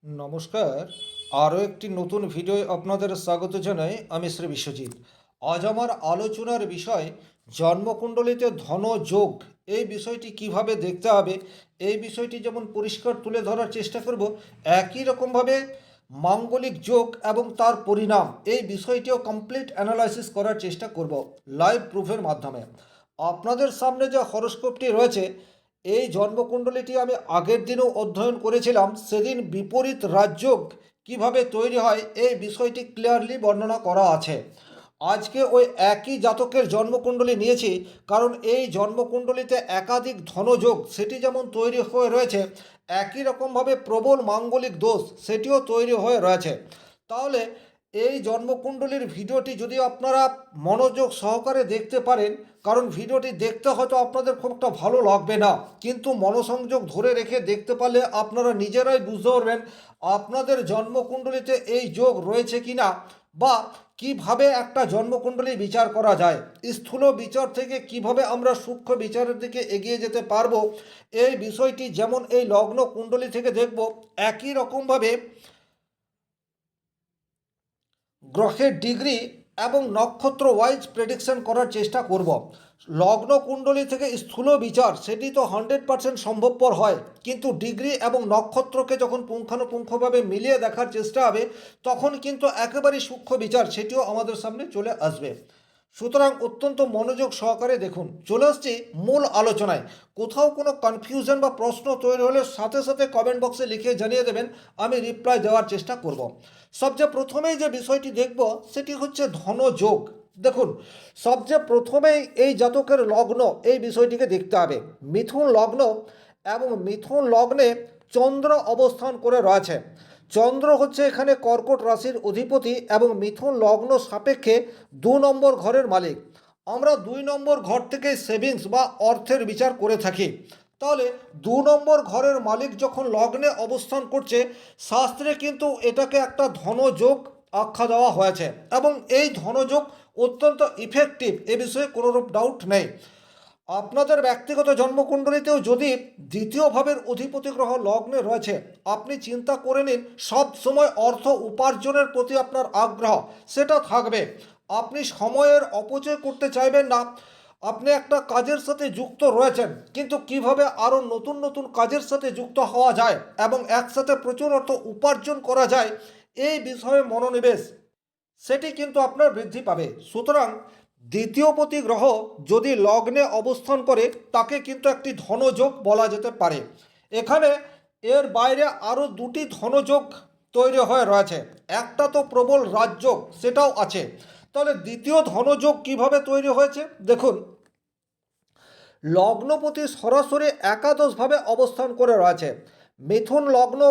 নমস্কার। আরও একটি নতুন ভিডিও আপনাদের স্বাগত জানাই। আমি শ্রী বিশ্বজিৎ। আজ আমার আলোচনার বিষয় জন্মকুণ্ডলিতে ধন যোগ, এই বিষয়টি কিভাবে দেখতে হবে এই বিষয়টি যেমন পরিষ্কার তুলে ধরার চেষ্টা করব, একই রকমভাবে মাঙ্গলিক যোগ এবং তার পরিণাম এই বিষয়টিও কমপ্লিট অ্যানালাইসিস করার চেষ্টা করব লাইভ প্রুফের মাধ্যমে। আপনাদের সামনে যে হরোস্কোপটি রয়েছে, এই জন্মকুণ্ডলীটি আমি আগের দিনও অধ্যয়ন করেছিলাম। সেদিন বিপরীত রাজযোগ কিভাবে তৈরি হয় এই বিষয়টি ক্লিয়ারলি বর্ণনা করা আছে। আজকে ওই একই জাতকের জন্মকুণ্ডলী নিয়েছি, কারণ এই জন্মকুণ্ডলীতে একাধিক ধনযোগ সেটি যেমন তৈরি হয়ে রয়েছে, একই রকমভাবে প্রবল মাঙ্গলিক দোষ সেটিও তৈরি হয়ে রয়েছে। তাহলে এই জন্মকুণ্ডলীর ভিডিওটি যদি আপনারা মনোযোগ সহকারে দেখতে পারেন, কারণ ভিডিওটি দেখতে হয়তো আপনাদের খুব একটা ভালো লাগবে না, কিন্তু মনোসংযোগ ধরে রেখে দেখতে পারলে আপনারা নিজেরাই বুঝতে পারবেন আপনাদের জন্মকুণ্ডলীতে এই যোগ রয়েছে কি না, বা কিভাবে একটা জন্মকুণ্ডলী বিচার করা যায়। স্থূল বিচার থেকে কিভাবে আমরা সূক্ষ্ম বিচারের দিকে এগিয়ে যেতে পারবো, এই বিষয়টি যেমন এই লগ্ন কুণ্ডলী থেকে দেখব, একই রকমভাবে গ্রহের ডিগ্রি এবং নক্ষত্র ওয়াইজ প্রেডিকশন করার চেষ্টা করব। লগ্ন কুণ্ডলী থেকে স্থূল বিচার সেটি তো 100% সম্ভবপর হয়, কিন্তু ডিগ্রি এবং নক্ষত্রকে যখন পুঙ্খানুপুঙ্খভাবে মিলিয়ে দেখার চেষ্টা হবে, তখন কিন্তু একেবারেই সূক্ষ্ম বিচার সেটিও আমাদের সামনে চলে আসবে। সুতরাং অত্যন্ত মনোযোগ সহকারে দেখুন। চলে আসছি মূল আলোচনায়। কোথাও কোনো কনফিউশন বা প্রশ্ন তৈরি হলে সাথে সাথে কমেন্ট বক্সে লিখে জানিয়ে দেবেন, আমি রিপ্লাই দেওয়ার চেষ্টা করব। সবচেয়ে প্রথমেই যে বিষয়টি দেখব সেটি হচ্ছে ধনযোগ। দেখুন, সবচেয়ে প্রথমেই এই জাতকের লগ্ন এই বিষয়টিকে দেখতে হবে। মিথুন লগ্ন, এবং মিথুন লগ্নে চন্দ্র অবস্থান করে রয়েছে। চন্দ্র হচ্ছে এখানে কর্কট রাশির অধিপতি এবং মিথুন লগ্ন সাপেক্ষে 2 নম্বর ঘরের মালিক। আমরা 2 নম্বর ঘর থেকে সেভিংস বা অর্থের বিচার করে থাকি। তাহলে 2 নম্বর ঘরের মালিক যখন লগ্নে অবস্থান করছে, শাস্ত্রে কিন্তু এটাকে একটা ধনযোগ আখ্যা দেওয়া হয়েছে, এবং এই ধনযোগ অত্যন্ত ইফেক্টিভ, এ বিষয়ে কোনোরূপ ডাউট নেই। আপনাদের ব্যক্তিগত জন্মকুণ্ডলীতেও যদি দ্বিতীয় ভাবের অধিপতি গ্রহ লগ্নে রয়েছে, আপনি চিন্তা করে নিন সব সময় অর্থ উপার্জনের প্রতি আপনার আগ্রহ সেটা থাকবে। আপনি সময়ের অপচয় করতে চাইবেন না। আপনি একটা কাজের সাথে যুক্ত রয়েছেন, কিন্তু কিভাবে আরও নতুন নতুন কাজের সাথে যুক্ত হওয়া যায় এবং একসাথে প্রচুর অর্থ উপার্জন করা যায়, এই বিষয়ে মনোনিবেশ সেটি কিন্তু আপনার বৃদ্ধি পাবে। সুতরাং দ্বিতীয়পতি গ্রহ যদি লগ্নে অবস্থান করে, তাকে কিন্তু একটি ধনযোগ বলা যেতে পারে। এখানে এর বাইরে আরও 2টি ধনযোগ তৈরি হয়ে রয়েছে। একটা তো প্রবল রাজযোগ সেটাও আছে। তাহলে দ্বিতীয় ধনযোগ কিভাবে তৈরি হয়েছে দেখুন। লগ্নপতি সরাসরি একাদশভাবে অবস্থান করে রয়েছে। মিথুন লগ্ন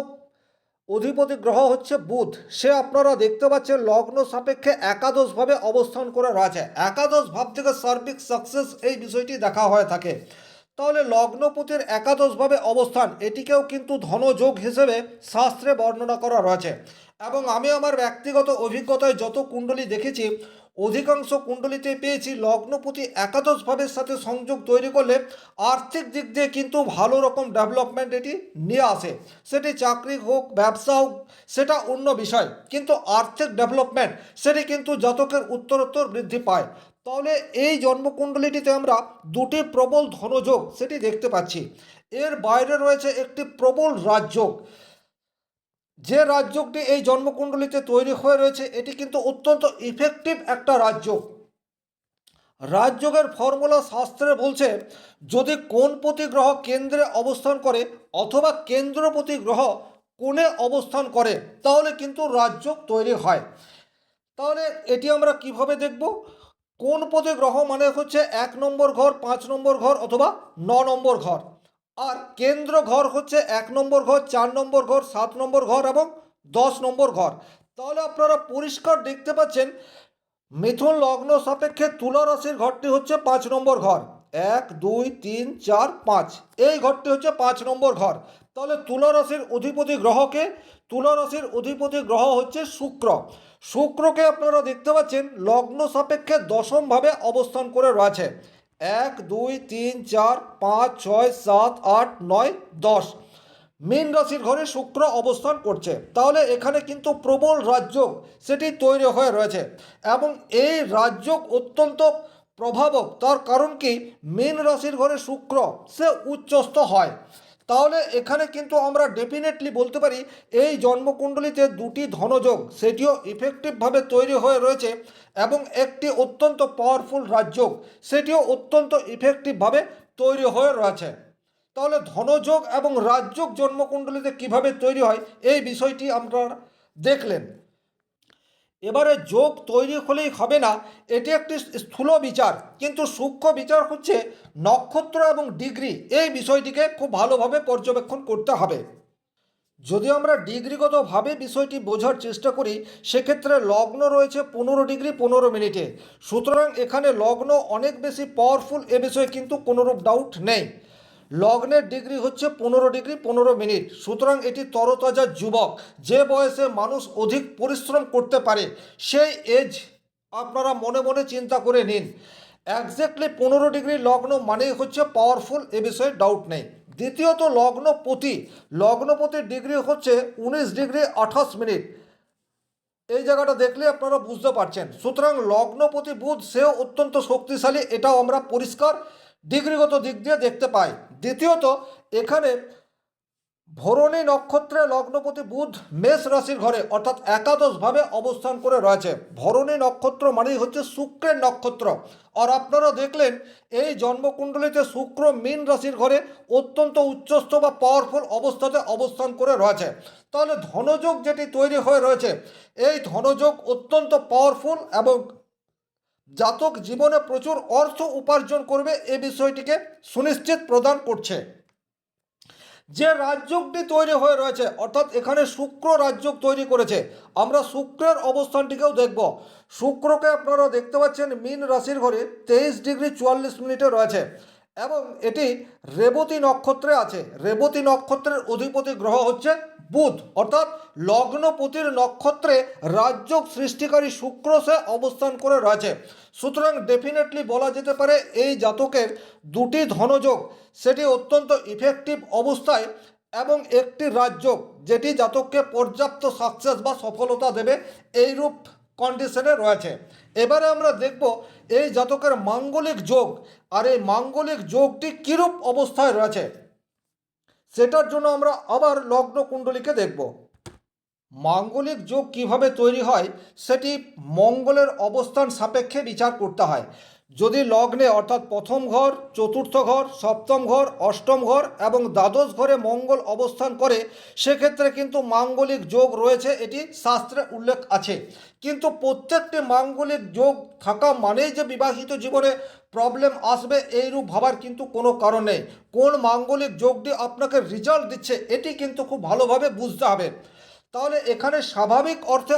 অধিপতি গ্রহ হচ্ছে বুধ, সে আপনারা দেখতে পাচ্ছেন লগ্ন সাপেক্ষে একাদশভাবে অবস্থান করে রয়েছে। একাদশ ভাব থেকে সার্বিক সাকসেস এই বিষয়টি দেখা হয়ে থাকে। তাহলে লগ্নপতির একাদশভাবে অবস্থান এটিকেও কিন্তু ধনযোগ হিসেবে শাস্ত্রে বর্ণনা করা রয়েছে। এবং আমি আমার ব্যক্তিগত অভিজ্ঞতায় যত কুণ্ডলী দেখেছি, অধিকাংশ কুণ্ডলীতে পেয়েছি লগ্নপতি একাদশ ভাবের সাথে সংযোগ তৈরি করলে আর্থিক দিক দিয়ে কিন্তু ভালো রকম ডেভেলপমেন্ট এটি নিয়ে আসে। সেটি চাকরি হোক, ব্যবসা হোক, সেটা অন্য বিষয়, কিন্তু আর্থিক ডেভেলপমেন্ট সেটি কিন্তু জাতকের উত্তরোত্তর বৃদ্ধি পায়। তাহলে এই জন্মকুণ্ডলীটিতে আমরা 2টি প্রবল ধনযোগ সেটি দেখতে পাচ্ছি। এর বাইরে রয়েছে একটি প্রবল রাজযোগ। যে রাজযোগটি এই জন্মকুণ্ডলীতে তৈরি হয়ে রয়েছে, এটি কিন্তু অত্যন্ত ইফেক্টিভ একটা রাজযোগ। রাজযোগের ফর্মুলা শাস্ত্রে বলছে, যদি কোণপতি গ্রহ কেন্দ্রে অবস্থান করে অথবা কেন্দ্রপতি গ্রহ কোণে অবস্থান করে, তাহলে কিন্তু রাজযোগ তৈরি হয়। তাহলে এটি আমরা কিভাবে দেখব? কোন পদে গ্রহ মানে হচ্ছে 1 নম্বর ঘর, 5 নম্বর ঘর অথবা 9 নম্বর ঘর। আর কেন্দ্র ঘর হচ্ছে 1 নম্বর ঘর, 4 নম্বর ঘর, 7 নম্বর ঘর এবং 10 নম্বর ঘর। তাহলে আপনারা পরিষ্কার দেখতে পাচ্ছেন মিথুন লগ্ন সাপেক্ষে তুলা রাশির ঘরটি হচ্ছে 5 নম্বর ঘর। 1 2 3 4 5, এই ঘরটি হচ্ছে 5 নম্বর ঘর। তাহলে তুলা রাশির অধিপতি গ্রহকে, তুলা রাশির অধিপতি গ্রহ হচ্ছে শুক্র। শুক্রকে আপনারা দেখতে পাচ্ছেন লগ্ন সাপেক্ষে দশমভাবে অবস্থান করে রয়েছে। 1 2 3 4 5 6 7 8 9 10, মীন রাশির ঘরে শুক্র অবস্থান করছে, তাহলে এখানে কিন্তু প্রবল রাজযোগ সেটি তৈরি হয়ে রয়েছে এবং এই রাজযোগ অত্যন্ত প্রভাবক। তার কারণ কি, মীন রাশির ঘরে শুক্র সে উচ্চস্থ হয়। তাহলে এখানে কিন্তু আমরা ডেফিনেটলি বলতে পারি এই জন্মকুণ্ডলিতে দুটি ধনযোগ সেটিও ইফেক্টিভভাবে তৈরি হয়ে রয়েছে এবং একটি অত্যন্ত পাওয়ারফুল রাজযোগ সেটিও অত্যন্ত ইফেক্টিভভাবে তৈরি হয়ে রয়েছে। তাহলে ধনযোগ এবং রাজযোগ জন্মকুণ্ডলিতে কিভাবে তৈরি হয় এই বিষয়টি আপনারা দেখলেন। এবারে যোগ তৈরি হলেই হবে না, এটি একটি স্থূল বিচার, কিন্তু সূক্ষ্ম বিচার হচ্ছে নক্ষত্র এবং ডিগ্রি। এই বিষয়টিকে খুব ভালোভাবে পর্যবেক্ষণ করতে হবে। যদি আমরা ডিগ্রিগতভাবে বিষয়টি বোঝার চেষ্টা করি, সেক্ষেত্রে লগ্ন রয়েছে 15 ডিগ্রি 15 মিনিটে। সুতরাং এখানে লগ্ন অনেক বেশি পাওয়ারফুল, এ বিষয়ে কিন্তু কোনোরূপ ডাউট নেই। লগ্নের ডিগ্রি হচ্ছে 15 ডিগ্রি 15 মিনিট। সুতরাং এটি তরতাজা যুবক, যে বয়সে মানুষ অধিক পরিশ্রম করতে পারে সেই এজ আপনারা মনে মনে চিন্তা করে নিন। একজ্যাক্টলি 15 ডিগ্রি লগ্ন মানেই হচ্ছে পাওয়ারফুল, এ বিষয়ে ডাউট নেই। দ্বিতীয়ত লগ্নপতির ডিগ্রি হচ্ছে 19 ডিগ্রি 28 মিনিট। এই জায়গাটা দেখলে আপনারা বুঝতে পারছেন। সুতরাং লগ্নপতি বুধ সেও অত্যন্ত শক্তিশালী, এটাও আমরা পরিষ্কার ডিগ্রিগত দিক দিয়ে দেখতে পাই। দ্বিতীয়ত এখানে ভরণী নক্ষত্রে লগ্নপতি বুধ মেষ রাশির ঘরে অর্থাৎ একাদশভাবে অবস্থান করে রয়েছে। ভরণী নক্ষত্র মানেই হচ্ছে শুক্রের নক্ষত্র। আর আপনারা দেখলেন এই জন্মকুণ্ডলিতে শুক্র মীন রাশির ঘরে অত্যন্ত উচ্চস্থ বা পাওয়ারফুল অবস্থাতে অবস্থান করে রয়েছে। তাহলে ধনযোগ যেটি তৈরি হয়ে রয়েছে, এই ধনযোগ অত্যন্ত পাওয়ারফুল এবং জাতক জীবনে প্রচুর অর্থ উপার্জন করবে এ বিষয়টিকে সুনিশ্চিত প্রদান করছে। যে রাজযোগটি তৈরি হয়ে রয়েছে অর্থাৎ এখানে শুক্র রাজযোগ তৈরি করেছে, আমরা শুক্রের অবস্থানটিকেও দেখব। শুক্রকে আপনারা দেখতে পাচ্ছেন মীন রাশির ঘরে 23 ডিগ্রি 44 মিনিটে রয়েছে এবং এটি রেবতী নক্ষত্রে আছে। রেবতী নক্ষত্রের অধিপতি গ্রহ হচ্ছে বুধ, অর্থাৎ লগ্নপতির নক্ষত্রে রাজযোগ সৃষ্টিকারী শুক্র সে অবস্থান করে রয়েছে। সুতরাং ডেফিনেটলি বলা যেতে পারে এই জাতকের দুটি ধনযোগ সেটি অত্যন্ত ইফেক্টিভ অবস্থায় এবং একটি রাজযোগ যেটি জাতককে পর্যাপ্ত সাকসেস বা সফলতা দেবে এইরূপ কন্ডিশনে রয়েছে। এবারে আমরা দেখব এই জাতকের মাঙ্গলিক যোগ, আর এই মাঙ্গলিক যোগটি কীরূপ অবস্থায় রয়েছে সেটার জন্য আমরা আবার লগ্ন কুণ্ডলীকে দেখব। মাঙ্গলিক যোগ কিভাবে তৈরি হয় সেটি মঙ্গলের অবস্থান সাপেক্ষে বিচার করতে হয়। যদি লগ্নে অর্থাৎ প্রথম ঘর, চতুর্থ ঘর, সপ্তম ঘর, অষ্টম ঘর এবং দ্বাদশ ঘরে মঙ্গল অবস্থান করে, সেক্ষেত্রে কিন্তু মাঙ্গলিক যোগ রয়েছে, এটি শাস্ত্রে উল্লেখ আছে। কিন্তু প্রত্যেকটি মাঙ্গলিক যোগ থাকা মানেই যে বিবাহিত জীবনে প্রবলেম আসবে এইরূপ ভাবার কিন্তু কোনো কারণ নেই। কোন মাঙ্গলিক যোগটি আপনাকে রেজাল্ট দিচ্ছে এটি কিন্তু খুব ভালোভাবে বুঝতে হবে। তাহলে এখানে স্বাভাবিক অর্থে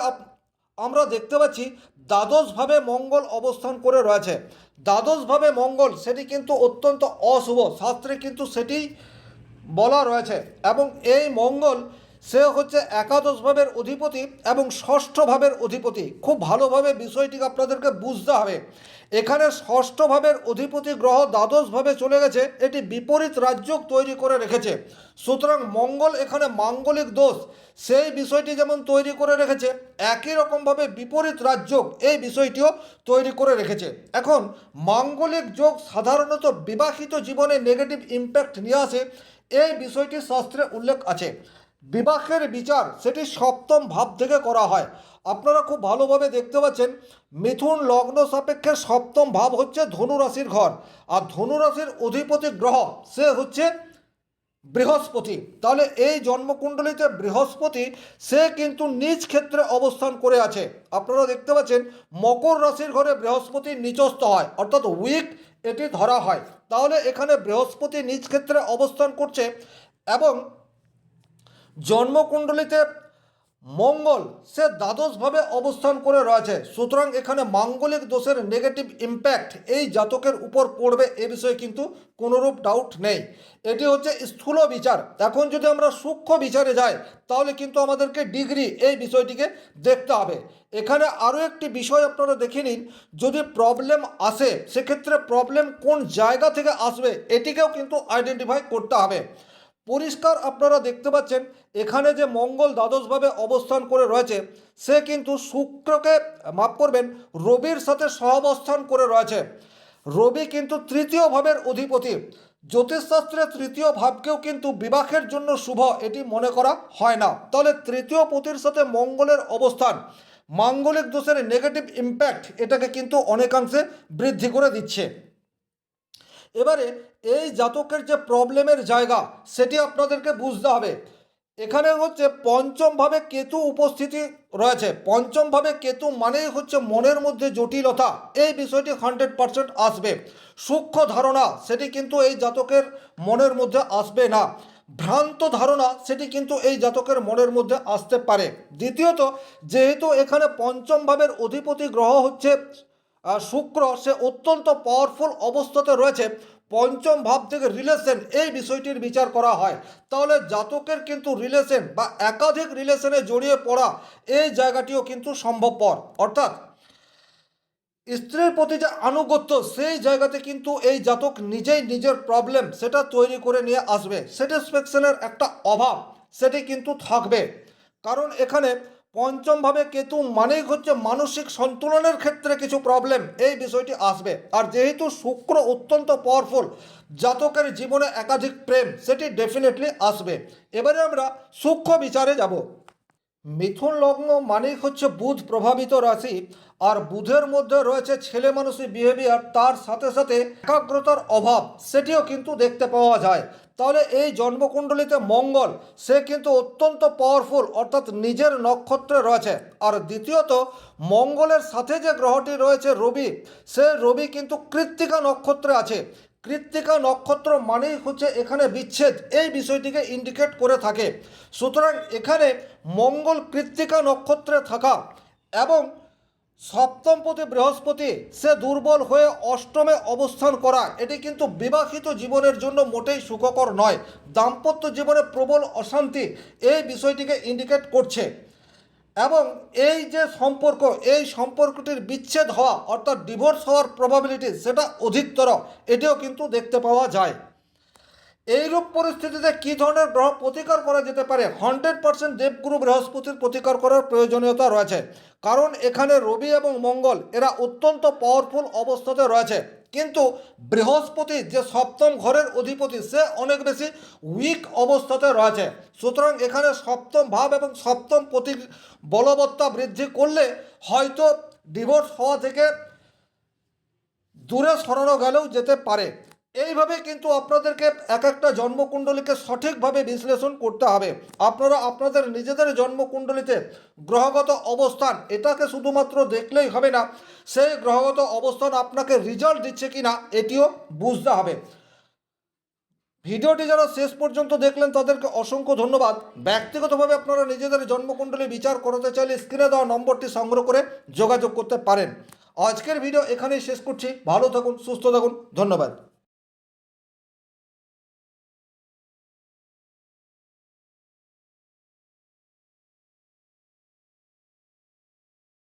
আমরা দেখতে পাচ্ছি দ্বাদশভাবে মঙ্গল অবস্থান করে রয়েছে। দ্বাদশভাবে মঙ্গল সেটি কিন্তু অত্যন্ত অশুভ, শাস্ত্রে কিন্তু সেটি বলা রয়েছে। এবং এই মঙ্গল সে হচ্ছে একাদশ ভাবের অধিপতি এবং ষষ্ঠ ভাবের অধিপতি। খুব ভালোভাবে বিষয়টিকে আপনাদেরকে বুঝতে হবে। এখানে ষষ্ঠ ভাবের অধিপতি গ্রহ দ্বাদশভাবে চলে গেছে, এটি বিপরীত রাজযোগ তৈরি করে রেখেছে। সুতরাং মঙ্গল এখানে মাঙ্গলিক দোষ সেই বিষয়টি যেমন তৈরি করে রেখেছে, একই রকমভাবে বিপরীত রাজযোগ এই বিষয়টিও তৈরি করে রেখেছে। এখন মাঙ্গলিক যোগ সাধারণত বিবাহিত জীবনে নেগেটিভ ইম্প্যাক্ট নিয়ে আসে, এই বিষয়টি শাস্ত্রে উল্লেখ আছে। বিবাহের বিচার সেটি সপ্তম ভাব থেকে করা হয়। আপনারা খুব ভালোভাবে দেখতে পাচ্ছেন মিথুন লগ্ন সাপেক্ষে সপ্তম ভাব হচ্ছে ধনুরাশির ঘর, আর ধনুরাশির অধিপতি গ্রহ সে হচ্ছে বৃহস্পতি। তাহলে এই জন্মকুণ্ডলিতে বৃহস্পতি সে কিন্তু নিজ ক্ষেত্রে অবস্থান করে আছে। আপনারা দেখতে পাচ্ছেন মকর রাশির ঘরে বৃহস্পতি নিচস্থ হয় অর্থাৎ উইক এটি ধরা হয়। তাহলে এখানে বৃহস্পতি নিজ ক্ষেত্রে অবস্থান করছে এবং জন্মকুণ্ডলিতে মঙ্গল সে দ্বাদশভাবে অবস্থান করে রয়েছে। সুতরাং এখানে মাঙ্গলিক দোষের নেগেটিভ ইম্প্যাক্ট এই জাতকের উপর পড়বে, এ বিষয়ে কিন্তু কোনোরূপ ডাউট নেই। এটি হচ্ছে স্থূল বিচার। এখন যদি আমরা সূক্ষ্ম বিচারে যাই তাহলে কিন্তু আমাদেরকে ডিগ্রি এই বিষয়টিকে দেখতে হবে। এখানে আরও একটি বিষয় আপনারা দেখে নিন, যদি প্রবলেম আসে সেক্ষেত্রে প্রবলেম কোন জায়গা থেকে আসবে এটিকেও কিন্তু আইডেন্টিফাই করতে হবে। পরিষ্কার আপনারা দেখতে পাচ্ছেন এখানে যে মঙ্গল দ্বাদশভাবে অবস্থান করে রয়েছে, সে কিন্তু শুক্রকে মাফ করবেন রবির সাথে সহাবস্থান করে রয়েছে। রবি কিন্তু তৃতীয় ভাবের অধিপতি। জ্যোতিষশাস্ত্রে তৃতীয় ভাবকেও কিন্তু বিবাহের জন্য শুভ এটি মনে করা হয় না। তাহলে তৃতীয় পতির সাথে মঙ্গলের অবস্থান মাঙ্গলিক দোষের নেগেটিভ ইম্প্যাক্ট এটাকে কিন্তু অনেকাংশে বৃদ্ধি করে দিচ্ছে। এবারে এই জাতকের যে প্রবলেমের জায়গা সেটি আপনাদেরকে বুঝতে হবে। এখানে হচ্ছে পঞ্চমভাবে কেতু উপস্থিতি রয়েছে। পঞ্চমভাবে কেতু মানেই হচ্ছে মনের মধ্যে জটিলতা, এই বিষয়টি 100% আসবে। সূক্ষ্ম ধারণা সেটি কিন্তু এই জাতকের মনের মধ্যে আসবে না। ভ্রান্ত ধারণা সেটি কিন্তু এই জাতকের মনের মধ্যে আসতে পারে। দ্বিতীয়ত, যেহেতু এখানে পঞ্চম ভাবের অধিপতি গ্রহ হচ্ছে শুক্র, সে অত্যন্ত পাওয়ারফুল অবস্থাতে রয়েছে। পঞ্চম ভাব থেকে রিলেশন এই বিষয়টির বিচার করা হয়। তাহলে জাতকের কিন্তু রিলেশন বা একাধিক রিলেশনে জড়িয়ে পড়া এই জায়গাটিও কিন্তু সম্ভবপর। অর্থাৎ স্ত্রীর প্রতি যে আনুগত্য সেই জায়গাতে কিন্তু এই জাতক নিজেই নিজের প্রবলেম সেটা তৈরি করে নিয়ে আসবে। স্যাটিসফ্যাকশনের একটা অভাব সেটি কিন্তু থাকবে। কারণ এখানে পঞ্চমভাবে কেতু মানেই হচ্ছে মানসিক সন্তুলনের ক্ষেত্রে কিছু প্রবলেম এই বিষয়টি আসবে। আর যেহেতু শুক্র অত্যন্ত পাওয়ারফুল, জাতকের জীবনে একাধিক প্রেম সেটি ডেফিনেটলি আসবে। এবারে আমরা সূক্ষ্ম বিচারে যাব। মিথুন লগ্ন মানেই হচ্ছে বুধ প্রভাবিত রাশি। আর বুধের মধ্যে রয়েছে ছেলে মানুষই বিহেভিয়ার, তার সাথে সাথে একাগ্রতার অভাব সেটিও কিন্তু দেখতে পাওয়া যায়। তাহলে এই জন্মকুণ্ডলিতে মঙ্গল সে কিন্তু অত্যন্ত পাওয়ারফুল, অর্থাৎ নিজের নক্ষত্রে রয়েছে। আর দ্বিতীয়ত, মঙ্গলের সাথে যে গ্রহটি রয়েছে রবি, সে রবি কিন্তু কৃত্তিকা নক্ষত্রে আছে। কৃত্তিকা নক্ষত্র মানেই হচ্ছে এখানে বিচ্ছেদ, এই বিষয়টিকে ইন্ডিকেট করে থাকে। সুতরাং এখানে মঙ্গল কৃত্তিকা নক্ষত্রে থাকা এবং সপ্তমপতি বৃহস্পতি সে দুর্বল হয়ে অষ্টমে অবস্থান করা, এটি কিন্তু বিবাহিত জীবনের জন্য মোটেই সুখকর নয়। দাম্পত্য জীবনে প্রবল অশান্তি এই বিষয়টিকে ইন্ডিকেট করছে। এবং এই যে সম্পর্ক, এই সম্পর্কটির বিচ্ছেদ হওয়া অর্থাৎ ডিভোর্স হওয়ার প্রবাবিলিটি সেটা অধিকতর, এটিও কিন্তু দেখতে পাওয়া যায়। এইরূপ পরিস্থিতিতে কী ধরনের গ্রহ প্রতিকার করা যেতে পারে? 100% দেবগুরু বৃহস্পতির প্রতিকার করার প্রয়োজনীয়তা রয়েছে। কারণ এখানে রবি এবং মঙ্গল এরা অত্যন্ত পাওয়ারফুল অবস্থাতে রয়েছে, কিন্তু বৃহস্পতি যে সপ্তম ঘরের অধিপতি সে অনেক বেশি উইক অবস্থাতে রয়েছে। সুতরাং এখানে সপ্তম ভাব এবং সপ্তম প্রতি বলবত্তা বৃদ্ধি করলে হয়তো ডিভোর্স হওয়া থেকে দূরে সরানো গেলেও যেতে পারে। এইভাবে কিন্তু আপনাদেরকে এক একটা জন্মকুণ্ডলীকে সঠিকভাবে বিশ্লেষণ করতে হবে। আপনারা আপনাদের নিজেদের জন্মকুণ্ডলীতে গ্রহগত অবস্থান এটাকে শুধুমাত্র দেখলেই হবে না, সেই গ্রহগত অবস্থান আপনাকে রেজাল্ট দিচ্ছে কি না এটিও বুঝতে হবে। ভিডিওটি যারা শেষ পর্যন্ত দেখলেন তাদেরকে অসংখ্য ধন্যবাদ। ব্যক্তিগতভাবে আপনারা নিজেদের জন্মকুণ্ডলী বিচার করতে চাইলে স্ক্রিনে দেওয়া নম্বরটি সংগ্রহ করে যোগাযোগ করতে পারেন। আজকের ভিডিও এখানেই শেষ করছি। ভালো থাকুন, সুস্থ থাকুন, ধন্যবাদ।